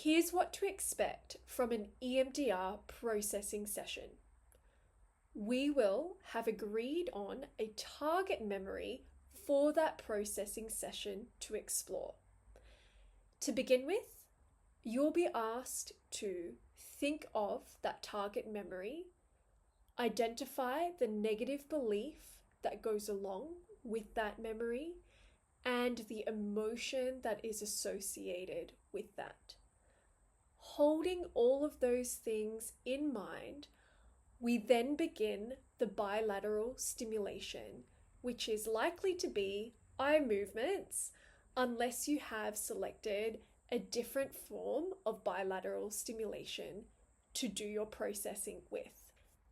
Here's what to expect from an EMDR processing session. We will have agreed on a target memory for that processing session to explore. To begin with, you'll be asked to think of that target memory, identify the negative belief that goes along with that memory, and the emotion that is associated with that. Holding all of those things in mind, we then begin the bilateral stimulation, which is likely to be eye movements, unless you have selected a different form of bilateral stimulation to do your processing with.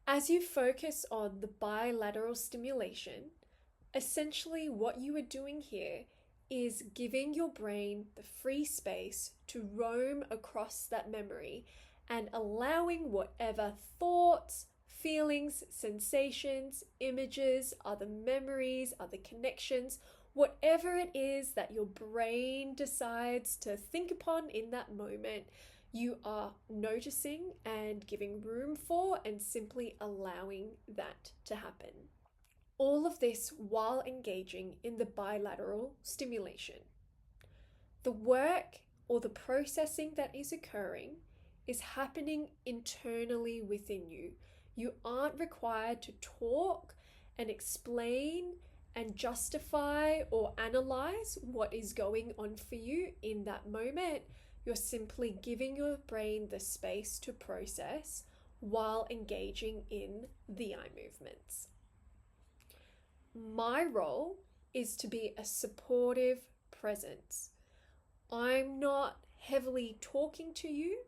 As you focus on the bilateral stimulation, essentially what you are doing here is giving your brain the free space to roam across that memory and allowing whatever thoughts, feelings, sensations, images, other memories, other connections, whatever it is that your brain decides to think upon in that moment, you are noticing and giving room for and simply allowing that to happen. All of this while engaging in the bilateral stimulation. The work or the processing that is occurring is happening internally within you. You aren't required to talk and explain and justify or analyze what is going on for you in that moment. You're simply giving your brain the space to process while engaging in the eye movements. My role is to be a supportive presence. I'm not heavily talking to you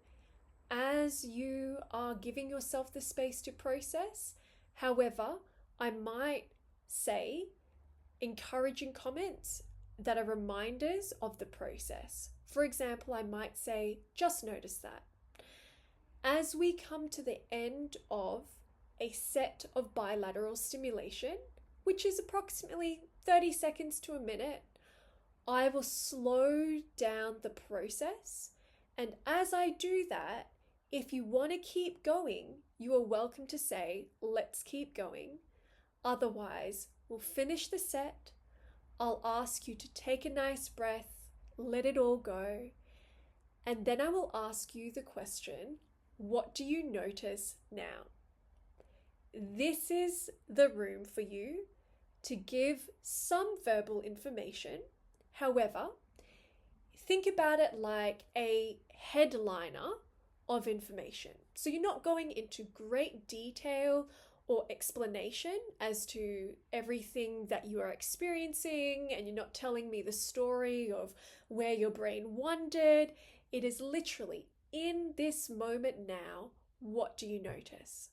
as you are giving yourself the space to process. However, I might say encouraging comments that are reminders of the process. For example, I might say, just notice that. As we come to the end of a set of bilateral stimulation, which is approximately 30 seconds to a minute, I will slow down the process. And as I do that, if you want to keep going, you are welcome to say, let's keep going. Otherwise, we'll finish the set. I'll ask you to take a nice breath, let it all go. And then I will ask you the question, what do you notice now? This is the room for you to give some verbal information. However, think about it like a headliner of information. So you're not going into great detail or explanation as to everything that you are experiencing, and you're not telling me the story of where your brain wandered. It is literally in this moment now, what do you notice?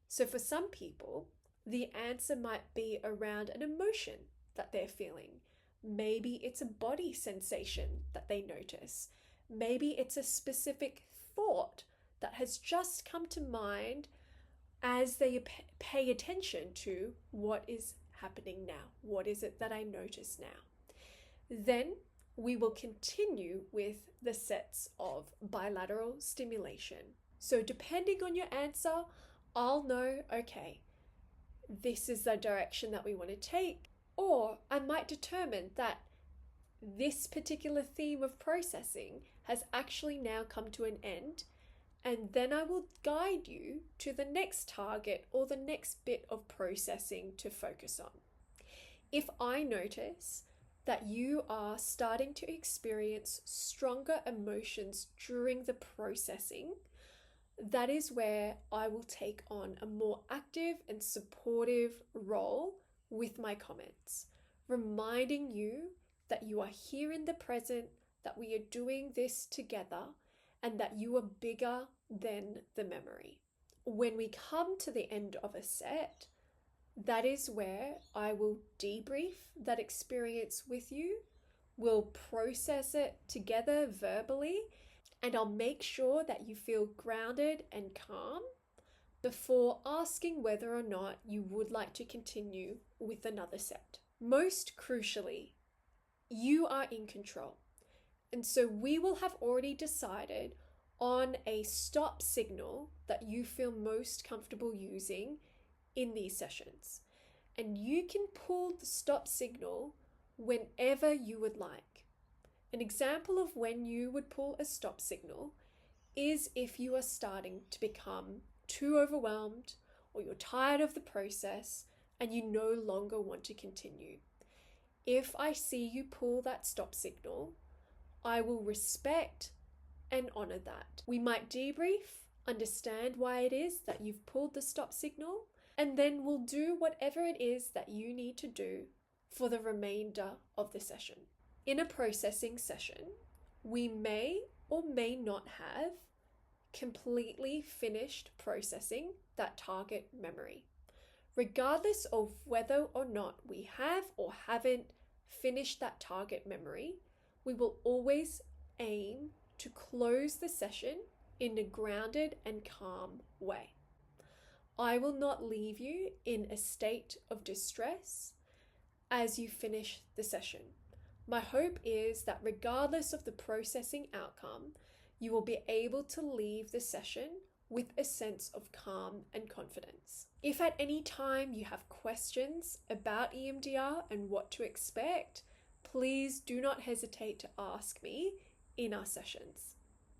So for some people, the answer might be around an emotion that they're feeling. Maybe it's a body sensation that they notice. Maybe it's a specific thought that has just come to mind as they pay attention to what is happening now. What is it that I notice now? Then we will continue with the sets of bilateral stimulation. So depending on your answer, I'll know, okay, this is the direction that we want to take, or I might determine that this particular theme of processing has actually now come to an end, and then I will guide you to the next target or the next bit of processing to focus on. If I notice that you are starting to experience stronger emotions during the processing, that is where I will take on a more active and supportive role with my comments, reminding you that you are here in the present, that we are doing this together, and that you are bigger than the memory. When we come to the end of a set, that is where I will debrief that experience with you, we'll process it together verbally, and I'll make sure that you feel grounded and calm before asking whether or not you would like to continue with another set. Most crucially, you are in control. And so we will have already decided on a stop signal that you feel most comfortable using in these sessions. And you can pull the stop signal whenever you would like. An example of when you would pull a stop signal is if you are starting to become too overwhelmed, or you're tired of the process and you no longer want to continue. If I see you pull that stop signal, I will respect and honor that. We might debrief, understand why it is that you've pulled the stop signal, and then we'll do whatever it is that you need to do for the remainder of the session. In a processing session, we may or may not have completely finished processing that target memory. Regardless of whether or not we have or haven't finished that target memory, we will always aim to close the session in a grounded and calm way. I will not leave you in a state of distress as you finish the session. My hope is that regardless of the processing outcome, you will be able to leave the session with a sense of calm and confidence. If at any time you have questions about EMDR and what to expect, please do not hesitate to ask me in our sessions.